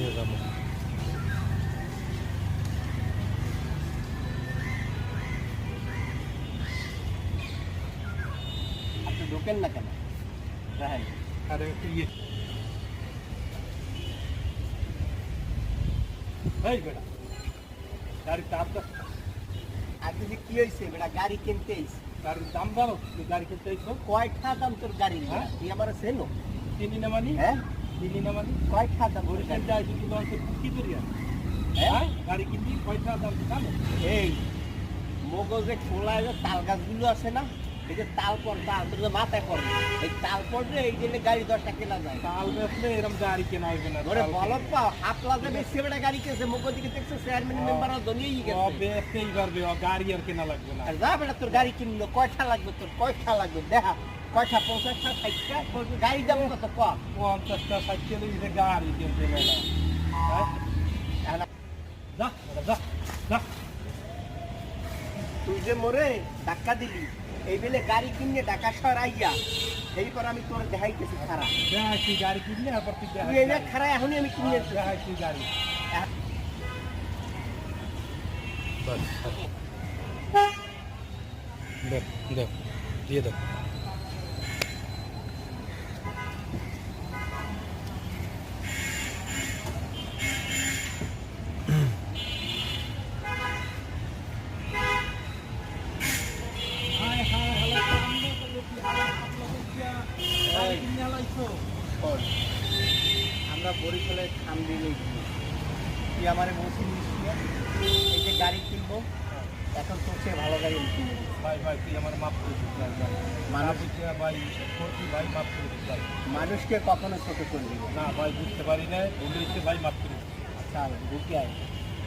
নিয়ে যাবো। আপনি ঢোকেন না কেন? দেখেন আরে ইয়ে এই বেটা গাড়ি চাপ দাও। আপনি যে কি হয়েছে বেটা গাড়ি কিনতে আইস? গাড়ির দাম জানো? তুই গাড়ি কিনতে এসো কয়টা দাম তোর গাড়ি? হ্যাঁ? তুই আমার চেনো? চিনি না মানি? হ্যাঁ, চিনি না মানি? কয়টা দাম তোর বরিশাল গাড়ি? যাই তুই তো অন্তত কি করিয়া হ্যাঁ? গাড়ি কিনবি পয়সা দাম তুই জানো? এই মগজে খোলায় যে তাল গাছগুলো আছে না, এই যে তাল পর্দা তোর যে মাথায় পড়ে, এই তাল পড়লে এই জন্য গাড়ি 10টা কেনা যায়। তাল বেচলে এরকম গাড়ি কেনা হইবে না। ওরে বলত পাও হাফলা যে বেশি বেটা গাড়ি কিনছে মগজ দিকে দেখছো চেয়ারম্যান মেম্বার ধনিয়েই গেছে। বেচতেই পারবে, গাড়ি আর কেনা লাগবে না। আর যা বেটা তোর গাড়ি কিনলো কয়টা লাগবে? তোর কয়টা লাগবে দেখা? কয়টা? 50টা 60টা? গাড়ি দাম কত ক? 50টা 60টা লিখে গাড়ি কিনতে মেলা। হ্যাঁ যা যা যা। তুই যে মোরে ধাক্কা দিলি এই বেলে গাড়ি কিনে ঢাকা শহর আইয়া এইবার আমি তোর দেখাইতেছি খারাপ। দেখা তুই গাড়ি কিনলে আবার তুই তুই এই খারাপ এখনই আমি কিনে দেখা তুই গাড়ি দেখ দেখ দিয়ে দেখ। আমরা বরিশালের খামদি নিয়েছি। তুই আমার বলছি এই যে গাড়ি কিনবো, এখন তোর চেয়ে ভালো গাড়ি আমি কিনবো। ভাই ভাই তুই আমার মাফ করে দিস ভাই ভাই। মানুষ ভাই সত্যি ভাই মাফ করে দিস ভাই। মানুষকে কখনো চোখে করবি না। না ভাই বুঝতে পারি না, ভুল হয়েছে ভাই মাফ করে দিস। আচ্ছা বুকে আয়।